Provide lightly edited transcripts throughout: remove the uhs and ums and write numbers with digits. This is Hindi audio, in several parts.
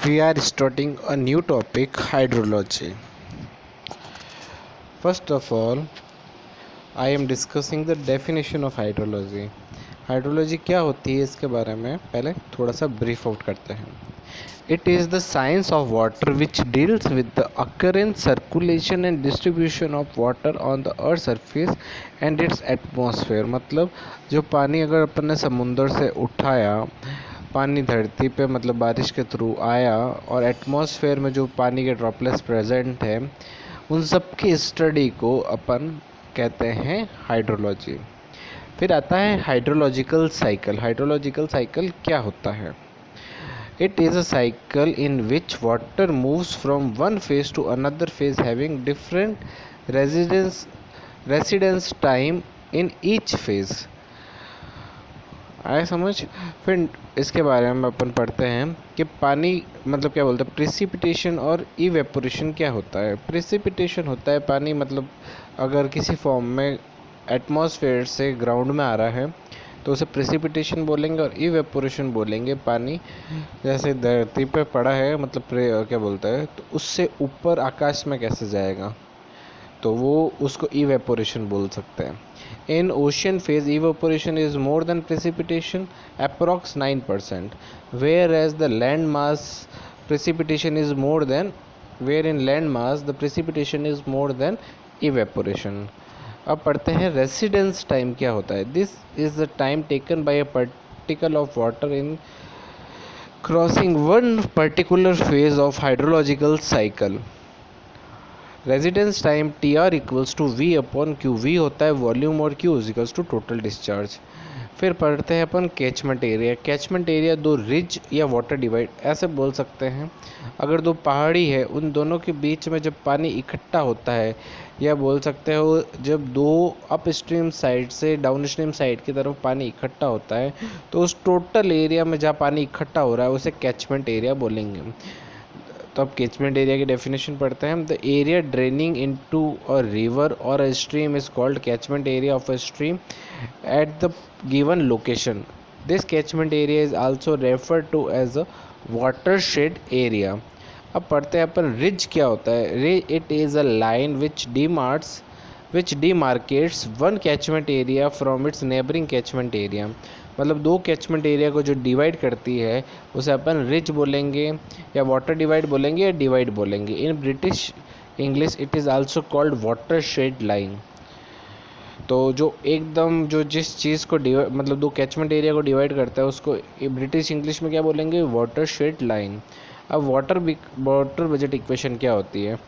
We are starting a new topic, hydrology. First of all, I am discussing the definition of hydrology. Hydrology क्या होती है इसके बारे में पहले थोड़ा सा ब्रीफ आउट करते हैं. It is the science of water which deals with the occurrence, circulation and distribution of water on the earth's surface and its atmosphere. मतलब जो पानी अगर अपन ने समुंदर से उठाया, पानी धरती पे मतलब बारिश के थ्रू आया और एटमॉस्फेयर में जो पानी के ड्रॉपलेट्स प्रेजेंट है, उन सब की स्टडी को अपन कहते हैं हाइड्रोलॉजी. फिर आता है हाइड्रोलॉजिकल साइकिल. हाइड्रोलॉजिकल साइकिल क्या होता है? It is a cycle in which water moves from one phase to another phase having different residence time in each phase. आया समझ? फिर इसके बारे में अपन पढ़ते हैं कि पानी मतलब क्या बोलते हैं, प्रिसिपिटेशन और इवेपोरेशन क्या होता है. प्रिसिपिटेशन होता है पानी मतलब अगर किसी फॉर्म में एटमॉस्फेयर से ग्राउंड में आ रहा है तो उसे प्रेसिपिटेशन बोलेंगे, और इवेपोरेशन बोलेंगे पानी जैसे धरती पे पड़ा है मतलब क्या बोलता है तो उससे ऊपर आकाश में कैसे जाएगा, तो वो उसको इवेपोरेशन बोल सकते हैं. In ocean phase evaporation is more than precipitation approx 9%, whereas the land mass precipitation is more than where in land mass the precipitation is more than evaporation. अब पढ़ते हैं रेसिडेंस टाइम क्या होता है. This is the time taken by a particle of water in crossing one particular phase of hydrological cycle. Residence time T R equals to V upon Q. V होता है वॉल्यूम और Q is equals to total discharge. फिर पढ़ते हैं अपन कैचमेंट एरिया. कैचमेंट एरिया दो रिज या वाटर डिवाइड ऐसे बोल सकते हैं. अगर दो पहाड़ी है उन दोनों के बीच में जब पानी इकट्ठा होता है, या बोल सकते हो जब दो अप स्ट्रीम साइड से डाउन स्ट्रीम साइड की तरफ पानी इकट्ठा होता है, तो उस टोटल एरिया में जहाँ पानी इकट्ठा हो रहा है उसे कैचमेंट एरिया बोलेंगे. तो अब कैचमेंट एरिया की डेफिनेशन पढ़ते हैं. The area draining into a river और a stream is called catchment area of a stream at the given location. This catchment area is also referred to as a watershed area. अब पढ़ते हैं अपन रिज क्या होता है. Ridge it is a line which demarcates one catchment area from its neighbouring catchment area. मतलब दो कैचमेंट एरिया को जो डिवाइड करती है उसे अपन रिज बोलेंगे, या वाटर डिवाइड बोलेंगे, या डिवाइड बोलेंगे. In British English it is also called watershed line. तो जो एकदम जो जिस चीज़ को मतलब दो कैचमेंट एरिया को डिवाइड करता है उसको ब्रिटिश इंग्लिश में क्या बोलेंगे? Watershed line. अब वाटर बजट इक्वेशन क्या होती है?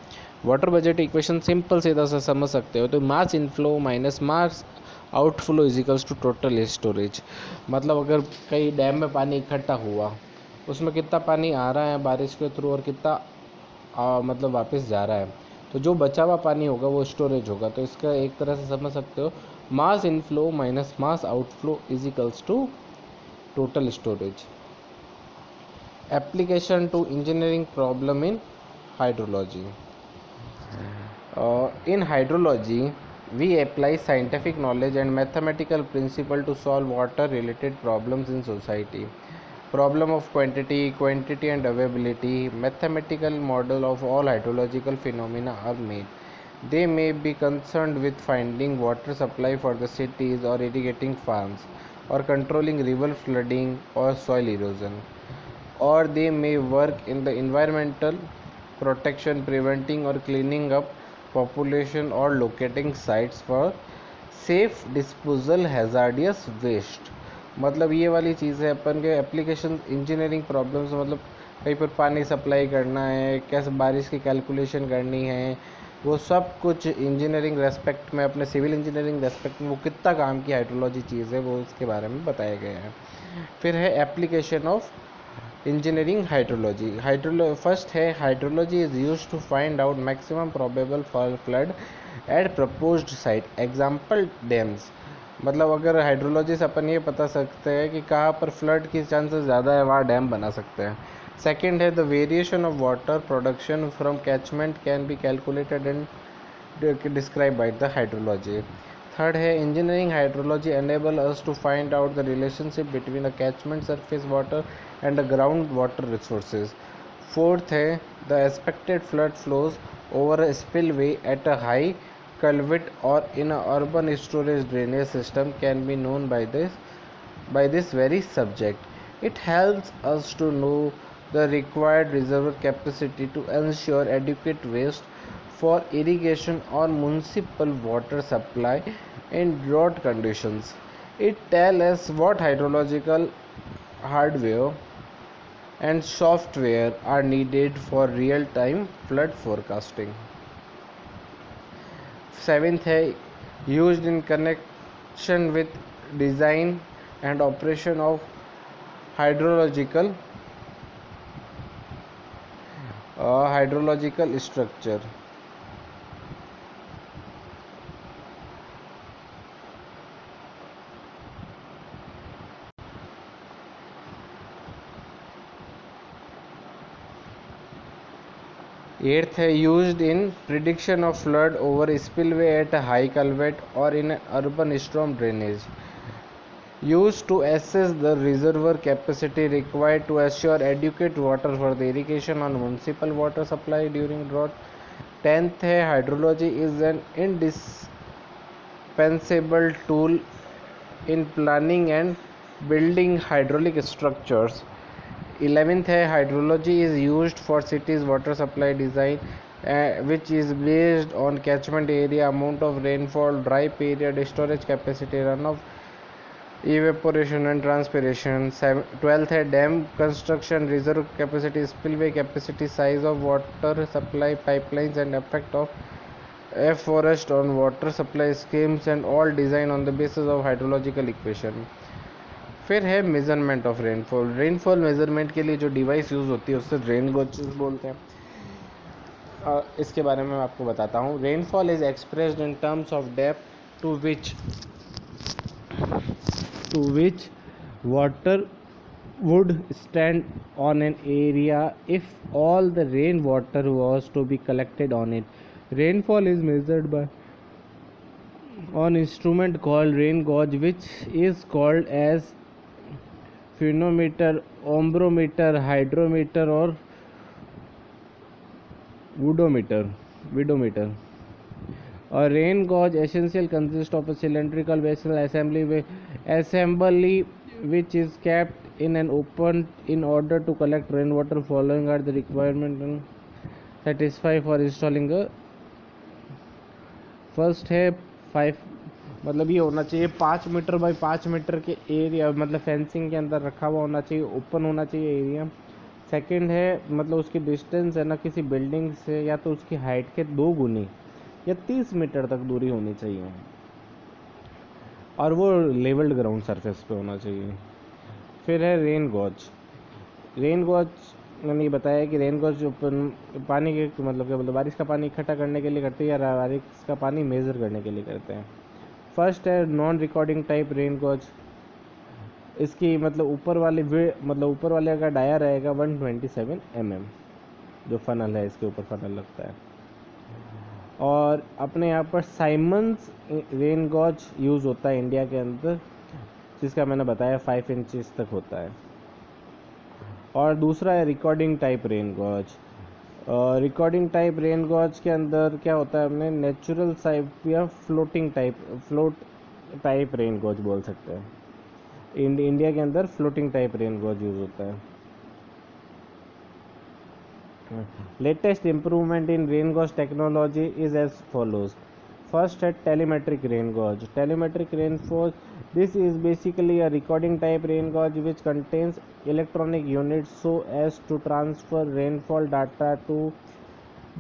वाटर बजट इक्वेशन सिंपल सीधा सा समझ सकते हो तो mass inflow minus mass outflow is equals to total storage. मतलब अगर कई डैम में पानी इकट्ठा हुआ, उसमें कितना पानी आ रहा है बारिश के थ्रू और कितना मतलब वापस जा रहा है, तो जो बचा हुआ पानी होगा वो स्टोरेज होगा. तो इसका एक तरह से समझ सकते हो mass inflow minus mass outflow is equals to total storage. Application to engineering problem in hydrology. In hydrology, we apply scientific knowledge and mathematical principle to solve water-related problems in society. Problem of quantity and availability. Mathematical model of all hydrological phenomena are made. They may be concerned with finding water supply for the cities or irrigating farms, or controlling river flooding or soil erosion. Or they may work in the environmental protection, preventing or cleaning up population or locating sites for safe disposal hazardous waste. मतलब ये वाली चीज़ है अपन के एप्लीकेशन इंजीनियरिंग प्रॉब्लम्स. मतलब कहीं पर पानी सप्लाई करना है, कैसे बारिश की कैलकुलेशन करनी है, वो सब कुछ इंजीनियरिंग रेस्पेक्ट में, अपने सिविल इंजीनियरिंग रेस्पेक्ट में वो कितना काम की हाइड्रोलॉजी चीज़ है वो उसके बारे में बताया गया है. फिर है application of engineering hydrology. First है hydrology is use to find out maximum probable flood at proposed site. Example dams. मतलब अगर हाइड्रोलॉजी से अपन ये बता सकते हैं कि कहाँ पर फ्लड की चांसेस ज़्यादा है वहाँ डैम बना सकते हैं. सेकेंड है the variation of water production from catchment can be calculated and describe by the hydrology. Third है engineering hydrology enable us to find out the relationship between a catchment surface water and the groundwater resources. Fourth है the expected flood flows over a spillway at a high culvert or in a urban storage drainage system can be known by this very subject. It helps us to know the required reservoir capacity to ensure adequate waste for irrigation or municipal water supply in drought conditions. It tells us what hydrological hardware and software are needed for real-time flood forecasting. Seventh है used in connection with design and operation of hydrological hydrological structure. Eighth है used in prediction of flood over spillway at a high culvert or in an urban storm drainage. Used to assess the reservoir capacity required to assure adequate water for the irrigation on municipal water supply during drought. 10th है hydrology is an indispensable tool in planning and building hydraulic structures. 11th है hydrology is used for cities water supply design which is based on catchment area, amount of rainfall, dry period, storage capacity, runoff, evaporation and transpiration. 12th है dam construction, reserve capacity, spillway capacity, size of water supply pipelines and effect of forest on water supply schemes and all design on the basis of hydrological equation. फिर है measurement of rainfall. Rainfall measurement के लिए जो डिवाइस यूज़ होती है उससे रेन गॉजेस बोलते हैं. इसके बारे में मैं आपको बताता हूँ. Rainfall is expressed in terms of depth to which water would stand on an area if all the rainwater was to be collected on it. Rainfall is measured by an instrument called rain gauge, which is called as phonometer, ombrometer, hydrometer or widometer. A rain gauge essentially consists of a cylindrical vessel assembly which is kept in an open in order to collect rainwater following are the requirement and satisfy for installing a. First है 5 मतलब ये होना चाहिए 5 मीटर बाई 5 मीटर के एरिया, मतलब फेंसिंग के अंदर रखा हुआ होना चाहिए, ओपन होना चाहिए एरिया. सेकंड है मतलब उसकी डिस्टेंस है ना किसी बिल्डिंग से या तो उसकी हाइट के 2 गुनी या 30 मीटर तक दूरी होनी चाहिए और वो लेवल्ड ग्राउंड सरफेस पे होना चाहिए. फिर है रेन गॉज. मैंने ये बताया कि रेन गॉज जो पानी के मतलब क्या बोलते हैं बारिश का पानी इकट्ठा करने के लिए करते हैं या बारिश का पानी मेज़र करने के लिए करते हैं. फर्स्ट है non recording type rain gauge. इसकी मतलब ऊपर वाले का डाया रहेगा 127 mm, जो फनल है इसके ऊपर फनल लगता है. और अपने यहाँ पर साइमंस रेन गॉज यूज़ होता है इंडिया के अंदर, जिसका मैंने बताया 5 इंचेस तक होता है. और दूसरा है recording type rain gauge. Recording type rain gauge के अंदर क्या होता है, हमने नेचुरल टाइप या फ्लोट टाइप रेन गॉज बोल सकते हैं. इंडिया के अंदर floating type rain gauge use होता है. Latest improvement in rain gauge technology is as follows. First है telemetric rain gauge. Telemetric rain gauge, this is basically a recording type rain gauge which contains electronic units so as to transfer rainfall data to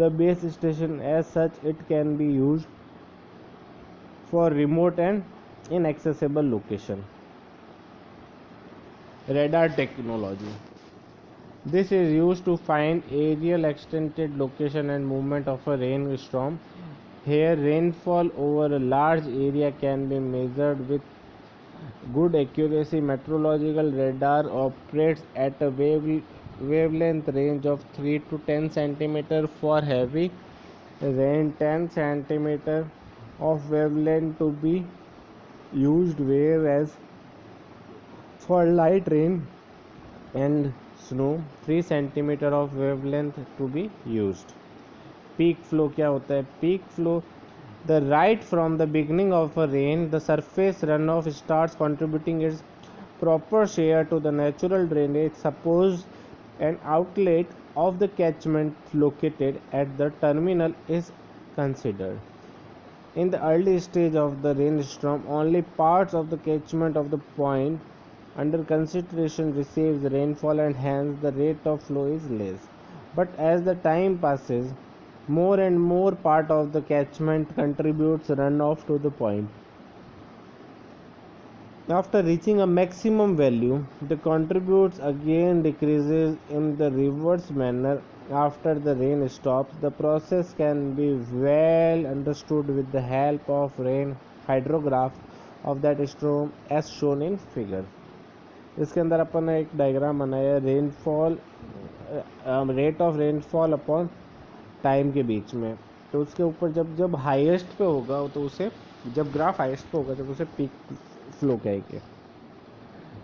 the base station. As such, it can be used for remote and inaccessible location. Radar technology. This is used to find aerial extended location and movement of a rainstorm. Here, rainfall over a large area can be measured with good accuracy. Meteorological radar operates at a wavelength range of 3 to 10 cm for heavy rain, 10 cm of wavelength to be used, whereas for light rain and snow 3 centimeter of wavelength to be used. Peak flow क्या होता है? Peak flow, the right from the beginning of a rain, the surface runoff starts contributing its proper share to the natural drainage. Suppose an outlet of the catchment located at the terminal is considered. In the early stage of the rainstorm, only parts of the catchment of the point under consideration receives rainfall and hence the rate of flow is less. But as the time passes, more and more part of the catchment contributes runoff to the point. After reaching a maximum value, the contributes again decreases in the reverse manner. After the rain stops, the process can be well understood with the help of rain hydrograph of that storm as shown in figure. इसके अंदर अपन ने एक डायग्राम बनाया, rainfall rate of rainfall upon time के बीच में. तो उसके ऊपर जब हाईएस्ट पे होगा तो उसे, जब ग्राफ हाईएस्ट पे होगा जब उसे पीक फ्लो कहेंगे.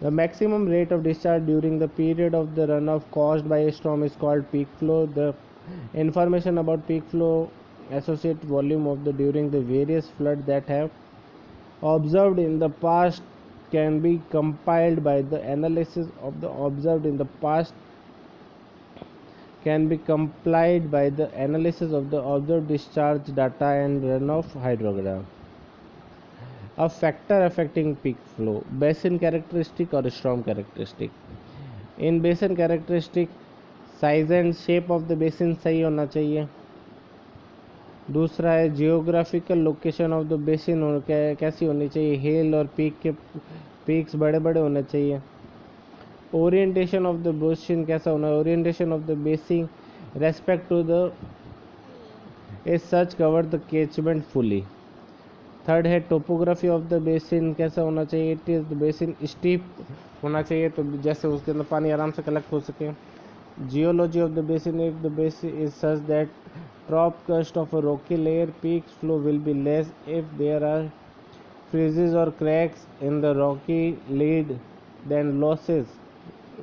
The maximum rate of discharge during the period of the runoff caused by a storm is called peak flow. The information about peak flow associate volume of the during the various floods that have observed in the past can be compiled by the analysis of the observed in the past can be complied by the analysis of the observed discharge data and runoff hydrogram. A factor affecting peak flow, basin characteristic और storm characteristic. In basin characteristic, size and shape of the basin सही होना चाहिए. दूसरा है geographical location of the basin कैसी होनी चाहिए, हिल और पीक के पीक्स बड़े बड़े होने चाहिए. ओरिएंटेशन ऑफ द बेसिन कैसा होना है, orientation of the basin respect to the is such cover the catchment fully. Third है टोपोग्राफी ऑफ द बेसिन कैसा होना चाहिए, it is the basin steep होना चाहिए तो जैसे उसके अंदर पानी आराम से कलेक्ट हो सके. Geology of the basin, if the basin is such that top crust of a rocky layer peak flow will be less if there are fissures और cracks in the rocky lead then losses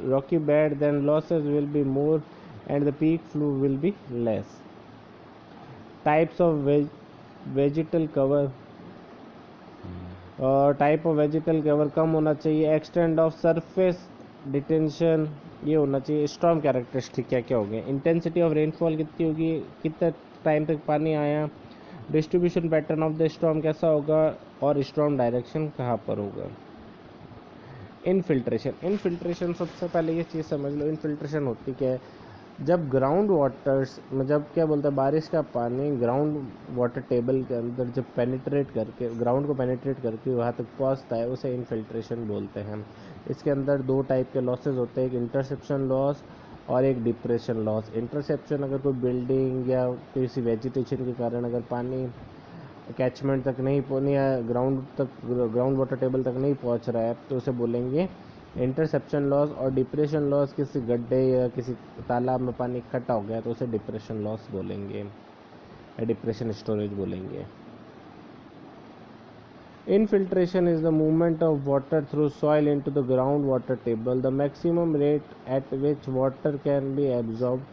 rocky bed then losses will be more and the peak flow will be less. Types of vegetal cover, type of vegetal cover कम होना चाहिए. एक्सटेंड ऑफ सरफेस डिटेंशन ये होना चाहिए. स्टॉर्म कैरेक्टरिस्टिक क्या क्या हो गए, इंटेंसिटी ऑफ रेनफॉल कितनी होगी, कितना टाइम तक पानी आया, distribution pattern of the storm कैसा होगा और स्टॉर्म डायरेक्शन कहाँ पर होगा. इनफिल्ट्रेशन सबसे पहले ये चीज़ समझ लो, इनफिल्ट्रेशन होती क्या है, जब ग्राउंड वाटर्स जब क्या बोलते हैं बारिश का पानी ग्राउंड वाटर टेबल के अंदर जब पेनिट्रेट करके ग्राउंड को पेनिट्रेट करके वहाँ तक पहुँचता है उसे इनफिल्ट्रेशन बोलते हैं. इसके अंदर दो टाइप के लॉसेज होते हैं, एक इंटरसेप्शन लॉस और एक डिप्रेशन लॉस. इंटरसेप्शन अगर कोई बिल्डिंग या किसी वेजिटेशन के कारण अगर पानी कैचमेंट तक नहीं ग्राउंड वाटर टेबल तक नहीं पहुँच रहा है तो उसे बोलेंगे इंटरसेप्शन लॉस. और डिप्रेशन लॉस, किसी गड्ढे या किसी तालाब में पानी इकट्ठा हो गया तो उसे डिप्रेशन लॉस बोलेंगे या डिप्रेशन स्टोरेज बोलेंगे. Infiltration is the movement of water through soil into the ground water table. The maximum rate at which water can be absorbed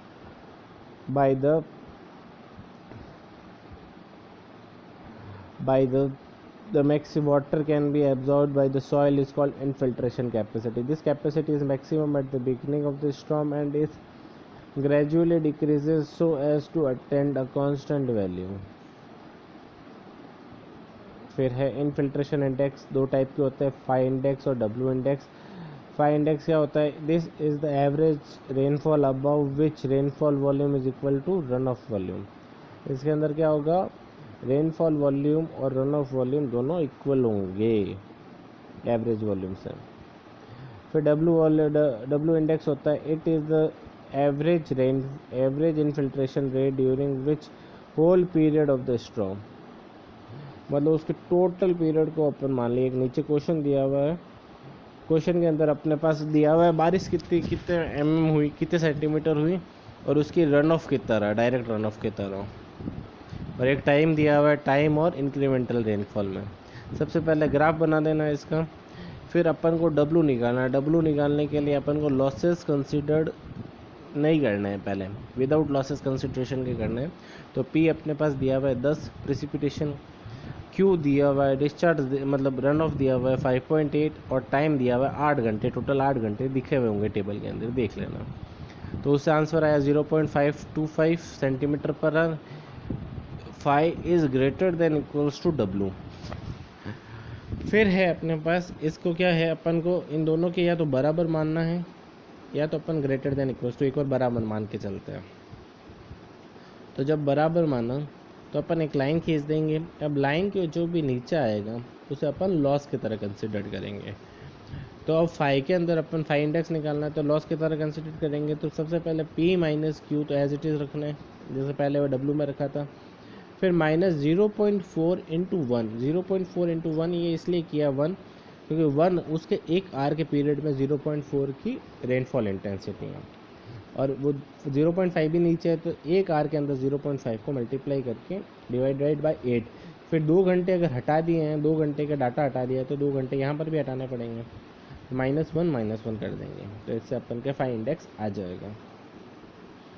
by the maximum water can be absorbed by the soil is called infiltration capacity. This capacity is maximum at the beginning of the storm and is gradually decreases so as to attain a constant value. फिर है इनफिल्ट्रेशन इंडेक्स, दो टाइप के होते हैं, फाई इंडेक्स और डब्ल्यू इंडेक्स. फाई इंडेक्स क्या होता है, this is the average rainfall above which rainfall volume is equal to run off volume. इसके अंदर क्या होगा, रेनफॉल वॉल्यूम और रन ऑफ वॉल्यूम दोनों इक्वल होंगे एवरेज वॉल्यूम से. फिर डब्ल्यू इंडेक्स होता है, it is the average infiltration rate during which whole period of the storm. मतलब उसके टोटल पीरियड को अपन मान लिए. एक नीचे क्वेश्चन दिया हुआ है, क्वेश्चन के अंदर अपने पास दिया हुआ है बारिश कितने mm हुई, कितने सेंटीमीटर हुई और उसकी रन ऑफ कितना रहा, डायरेक्ट रन ऑफ कितना रहा, और एक टाइम दिया हुआ है, टाइम और इंक्रीमेंटल रेनफॉल में. सबसे पहले ग्राफ बना देना है इसका. फिर अपन को W निकालना है। W निकालने के लिए अपन को लॉसेस कंसिडर्ड नहीं करना है, पहले विदाउट लॉसेस कंसिडरेशन के करना है। तो P अपने पास दिया हुआ है 10 प्रिसिपिटेशन, Q दिया हुआ है डिस्चार्ज मतलब रन ऑफ दिया हुआ है 5.8 और टाइम दिया हुआ है 8 घंटे, टोटल 8 घंटे दिखे हुए होंगे टेबल के अंदर, देख लेना। तो उससे आंसर आया 0.525 centimetre per hour. Phi is greater than equals to W। फिर है अपने पास, इसको क्या है, अपन को इन दोनों के या तो बराबर मानना है या तो अपन ग्रेटर देन इक्वल्स टू एक और बराबर मान के चलते हैं। तो जब बराबर माना तो अपन एक लाइन खींच देंगे। अब लाइन के जो भी नीचे आएगा उसे अपन लॉस की तरह कंसिडर करेंगे। तो अब फाई के अंदर अपन फाई इंडेक्स निकालना है तो लॉस की तरह कंसिडर करेंगे। तो सबसे पहले P माइनस Q तो एज इट इज़ रखना है जैसे पहले वो W में रखा था। फिर माइनस 0.4 इंटू 1, 0.4 इंटू 1 ये इसलिए किया 1 क्योंकि 1 उसके एक आर के पीरियड में 0.4 की रेनफॉल इंटेंसिटी है और वो 0.5 भी नीचे है। तो एक आर के अंदर 0.5 को मल्टीप्लाई करके डिवाइडेड बाय 8, फिर 2 घंटे अगर हटा दिए हैं, 2 घंटे का डाटा हटा दिया है तो 2 घंटे यहाँ पर भी हटाने पड़ेंगे, -1 कर देंगे। तो इससे अपन के फाई इंडेक्स आ जाएगा।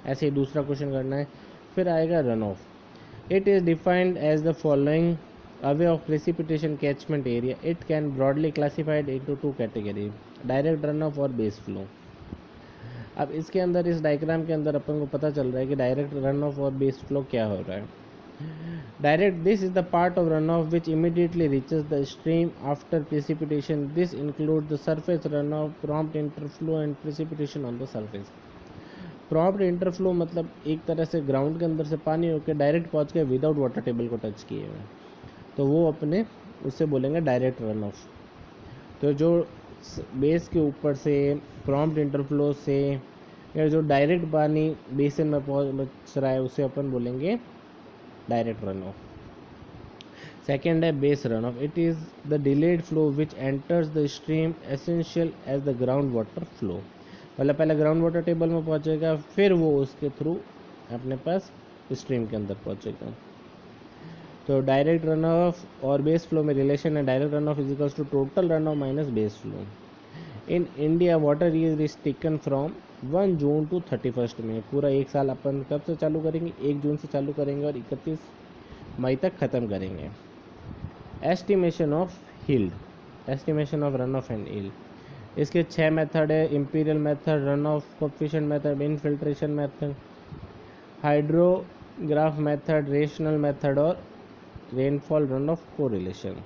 ऐसे ही दूसरा क्वेश्चन करना है। फिर आएगा run of. It is defined as the following away of precipitation catchment area. It can broadly classified into 2 categories: direct runoff और base flow। अब इसके अंदर इस डायग्राम के अंदर अपन को पता चल रहा है कि डायरेक्ट रन ऑफ और बेस फ्लो क्या हो रहा है। Direct, this is the part of run off which immediately reaches the stream after precipitation. This include the surface run off, prompt interflow and precipitation on the surface. Prompt interflow मतलब एक तरह से ग्राउंड के अंदर से पानी होकर डायरेक्ट पहुंच के विदाउट वाटर टेबल को टच किए हुए, तो वो अपने उससे बोलेंगे डायरेक्ट रन ऑफ। तो जो बेस के ऊपर से प्रॉम्प्ट इंटरफ्लो से या जो डायरेक्ट पानी बेसिन में पहुंच रहा है उसे अपन बोलेंगे डायरेक्ट रन ऑफ। सेकेंड है base run off. It is the delayed flow which enters the stream essential as the ground water flow. मतलब पहले ग्राउंड वाटर टेबल में पहुंचेगा फिर वो उसके थ्रू अपने पास स्ट्रीम के अंदर पहुंचेगा। तो डायरेक्ट रन ऑफ और बेस फ्लो में रिलेशन है, direct run off is equals to total run off minus base flow. In India water use is taken from 1 June to 31 May. पूरा एक साल अपन कब से चालू करेंगे, 1 जून से चालू करेंगे और 31 मई तक ख़त्म करेंगे। Estimation of yield, estimation of run off and yield, इसके 6 मेथड है: empirical method, run off coefficient method, infiltration method, hydrograph method, rational method और रेनफॉल रन ऑफ कोरिलेशन।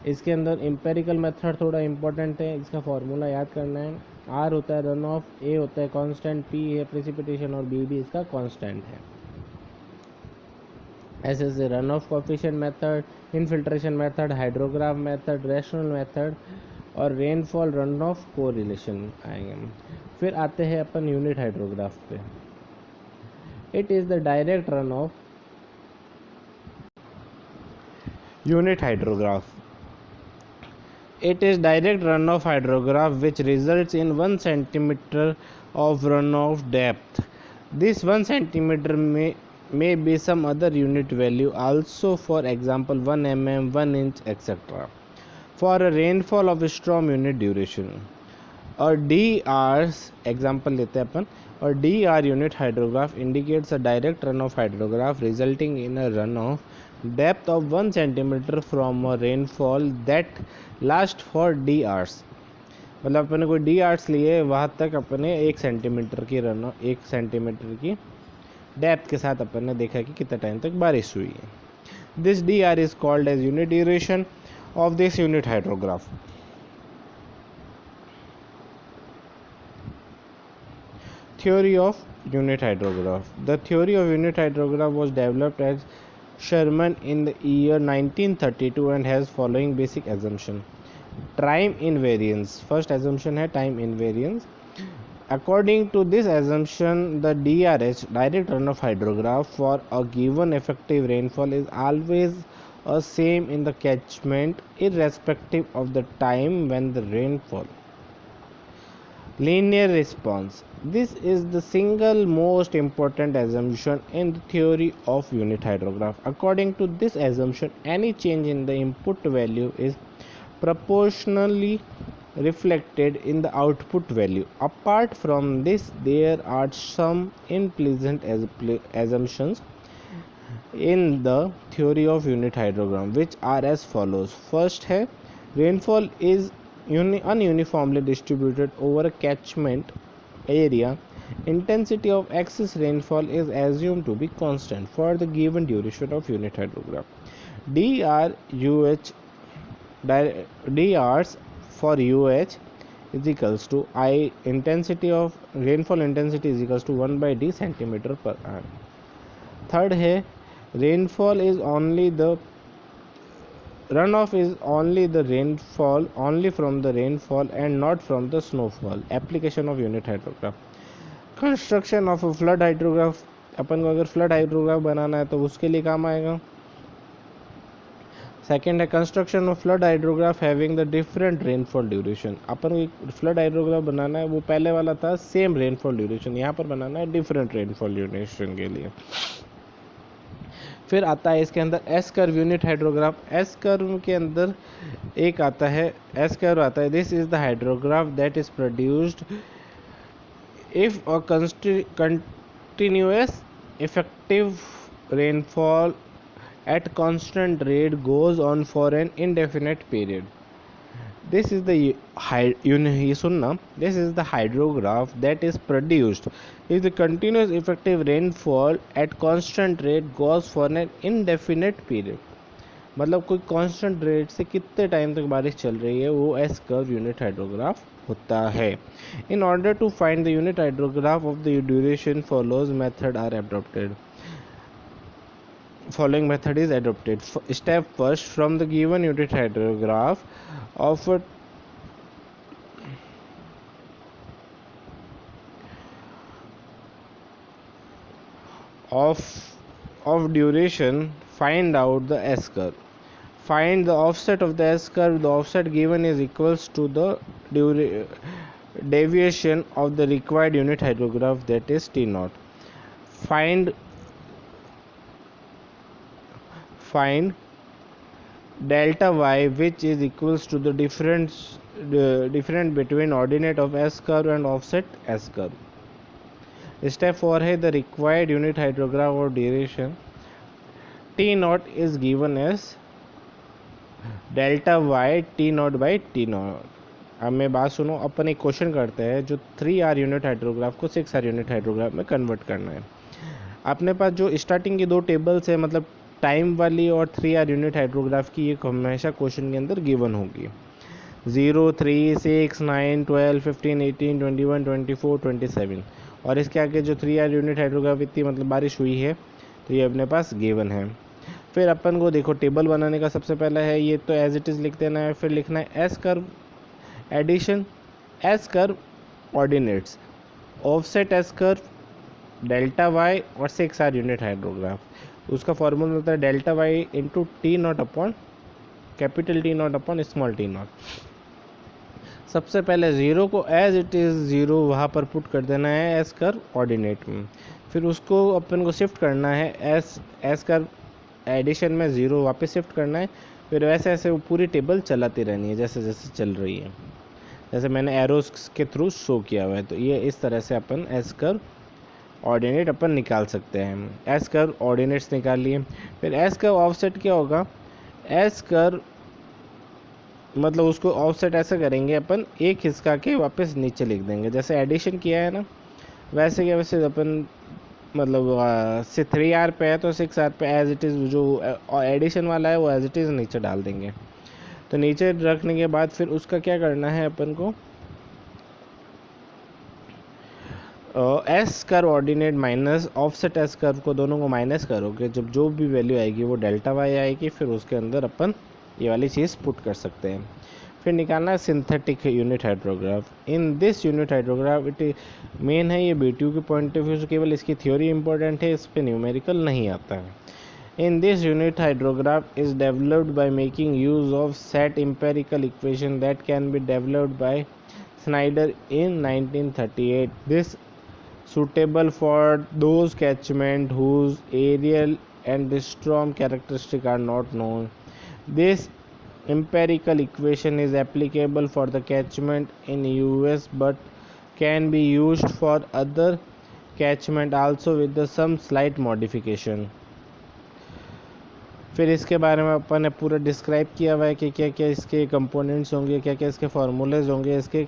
इसके अंदर एम्पेरिकल मेथड थोड़ा इंपॉर्टेंट है, इसका फॉर्मूला याद करना है। आर होता है रन ऑफ, ए होता है कांस्टेंट, पी है प्रेसिपिटेशन और बी भी इसका कांस्टेंट है। ऐसे से run off coefficient method, infiltration method, hydrograph method, rational method और रेनफॉल रन ऑफ कोरिलेशन आएंगे। फिर आते हैं अपन यूनिट हाइड्रोग्राफ पे। It is the direct run of unit hydrograph. It is direct runoff hydrograph which results in 1 centimeter of runoff depth. This 1 centimeter may be some other unit value also, for example 1 mm, 1 inch, etc. For a rainfall of a storm unit duration. A DR's example लेते हैं अपन, और DR unit hydrograph indicates a direct runoff hydrograph resulting in a runoff depth of 1 centimeter from a rainfall that last for D hours। मतलब अपने को D hours लिए वहाँ तक अपने 1 सेंटीमीटर की रन, 1 सेंटीमीटर की डेप्थ के साथ अपन ने देखा कि कितना टाइम तक बारिश हुई है। This DR is called as unit duration of this unit hydrograph. Theory of unit hydrograph. The theory of unit hydrograph was developed as Sherman in the year 1932 and has following basic assumption. Time invariance. First assumption है time invariance. According to this assumption, the DRH, direct runoff hydrograph, for a given effective rainfall is always a same in the catchment irrespective of the time when the rainfall. Linear response. This is the single most important assumption in the theory of unit hydrograph. According to this assumption, any change in the input value is proportionally reflected in the output value. Apart from this, there are some implicit assumptions in the theory of unit hydrogram, which are as follows. First है, rainfall is ununiformly distributed over a catchment area. Intensity of excess rainfall is assumed to be constant for the given duration of unit hydrogram. DRs for UH is equals to I intensity of rainfall intensity is equals to 1 by D centimeter per annum. Third है, rainfall is only the runoff is only the rainfall only from the rainfall and not from the snowfall. Application of unit hydrograph. Construction of flood hydrograph, अपन को अगर फ्लड हाइड्रोग्राफ बनाना है तो उसके लिए काम आएगा. सेकेंड है construction of flood hydrograph having the different rainfall duration. अपन को एक फ्लड हाइड्रोग्राफ बनाना है, वो पहले वाला था सेम रेनफॉल ड्यूरेशन, यहाँ पर बनाना है डिफरेंट रेनफॉल ड्यूरेशन के लिए. फिर आता है इसके अंदर S curve unit hydrograph. S curve के अंदर एक आता है एस कर्व आता है. This is the hydrograph that is produced if a continuous effective rainfall at constant rate goes on for an indefinite period. This is the this is the hydrograph that is produced if the continuous effective rainfall at constant rate goes for an indefinite period. मतलब कोई कांस्टेंट रेट से कितने टाइम तक बारिश चल रही है, वो एस कर्व यूनिट हाइड्रोग्राफ होता है. In order to find the unit hydrograph of the duration follows method are adopted. Following method is adopted. Step first, from the given unit hydrograph of duration, find out the S curve. Find the offset of the S curve. The offset given is equals to the deviation of the required unit hydrograph, that is T naught. Find delta y, which is equals to the difference between ordinate of S curve and offset S curve. Step 4 है the required unit hydrograph or duration. T naught is given as delta Y T naught by T naught. अब मैं बात सुनो, अपन एक क्वेश्चन करते हैं जो 3R यूनिट हाइड्रोग्राफ को 6R यूनिट हाइड्रोग्राफ में कन्वर्ट करना है. अपने पास जो स्टार्टिंग की दो टेबल्स है, मतलब टाइम वाली और 3R यूनिट हाइड्रोग्राफ की, ये हमेशा क्वेश्चन के अंदर गिवन होगी. 0, 3, 6, 9, 12, 15, 18, 21, 24, 27 और इसके आगे जो 3R यूनिट हाइड्रोग्राफ इतनी मतलब बारिश हुई है, तो ये अपने पास गिवन है. फिर अपन को देखो टेबल बनाने का सबसे पहला है ये तो एज इट इज़ लिख देना है. फिर लिखना है S curve addition, S curve ordinates, offset S curve, delta Y और 6R यूनिट हाइड्रोग्राफ. उसका फॉर्मूला होता है delta Y into T naught upon capital T naught upon small T naught. सबसे पहले 0 को एज इट इज़ 0 वहाँ पर पुट कर देना है एस कर्व ऑर्डिनेट में. फिर उसको अपन को शिफ्ट करना है एस कर्व एडिशन में 0 वापस शिफ्ट करना है. फिर वैसे ऐसे वो पूरी टेबल चलाती रहनी है जैसे जैसे चल रही है, जैसे मैंने एरोस के थ्रू शो किया हुआ है. तो ये इस तरह से अपन एस कर्व ऑर्डिनेट अपन निकाल सकते हैं. एस कर्व ऑर्डिनेट्स निकाल लिए. फिर एस कर्व ऑफसेट क्या होगा, एस कर्व मतलब उसको ऑफसेट ऐसे करेंगे अपन, एक खिसका के वापस नीचे लिख देंगे. जैसे एडिशन किया है ना, वैसे क्या वैसे अपन मतलब से 3R पे है तो 6R पे एज इट इज़ जो एडिशन वाला है वो एज इट इज़ नीचे डाल देंगे. तो नीचे रखने के बाद फिर उसका क्या करना है अपन को, S curve ordinate minus offset S curve को दोनों को माइनस करोगे, जब जो भी वैल्यू आएगी वो डेल्टा वाई आएगी. फिर उसके अंदर अपन ये वाली चीज़ पुट कर सकते हैं. फिर निकालना है synthetic unit hydrograph. In this unit hydrograph it main है ये BTU के पॉइंट ऑफ व्यू से केवल इसकी थ्योरी इंपॉर्टेंट है, इस पर न्यूमेरिकल नहीं आता है. In this unit hydrograph is developed by making use of set empirical equation that can be developed by Snyder in 1938. This suitable for those catchment whose aerial and storm characteristics are not known. This empirical equation is applicable for the catchment in US but can be used for other catchment also with the some slight modification. फिर इसके बारे में अपन ने पूरा डिस्क्राइब किया हुआ है कि क्या क्या इसके कंपोनेंट्स होंगे, क्या क्या इसके फार्मूलेज होंगे, इसके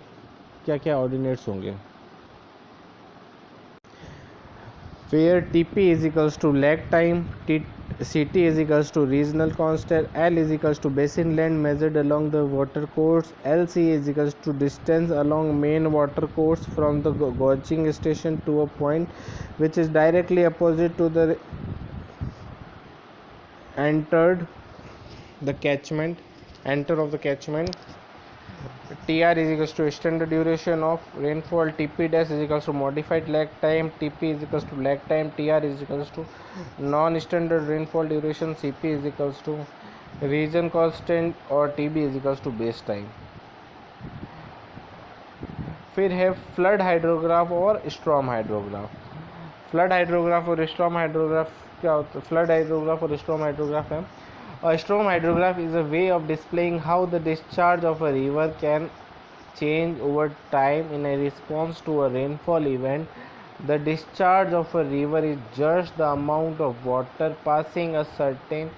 क्या क्या ऑर्डिनेट्स होंगे. Where TP is equals to lag time, CT is equals to regional constant, L is equals to basin length measured along the water course, LC is equals to distance along main water course from the gauging station to a point which is directly opposite to the enter of the catchment. TR is equals to standard duration of rainfall, TP dash is equals to modified lag time, TP is equals to lag time, TR is equals to non-standard rainfall duration, CP is equals to region constant और TB is equals to base time. फिर है फ्लड हाइड्रोग्राफ और स्टॉर्म हाइड्रोग्राफ. फ्लड हाइड्रोग्राफ और स्टॉर्म हाइड्रोग्राफ क्या होता है? फ्लड हाइड्रोग्राफ और स्टॉर्म हाइड्रोग्राफ है. A storm hydrograph is a way of displaying how the discharge of a river can change over time in a response to a rainfall event. The discharge of a river is just the amount of water passing a certain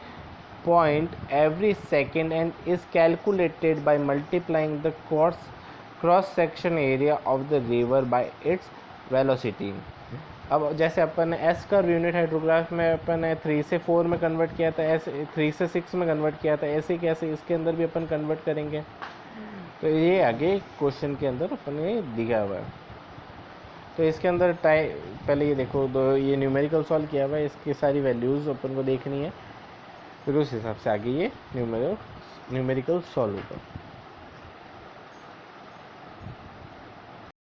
point every second and is calculated by multiplying the cross section area of the river by its velocity. अब जैसे अपन ने एस कर्व यूनिट हाइड्रोग्राफ में अपन ने 3 से 4 में कन्वर्ट किया था, ऐसे 3 से 6 में कन्वर्ट किया था, ऐसे कैसे इसके अंदर भी अपन कन्वर्ट करेंगे. तो ये आगे क्वेश्चन के अंदर अपन ने दिया हुआ है. तो इसके अंदर पहले ये देखो, ये न्यूमेरिकल सॉल्व किया हुआ है, इसकी सारी वैल्यूज़ अपन को देखनी है, फिर उस हिसाब से आगे ये न्यूमेरिकल सॉल्व होगा.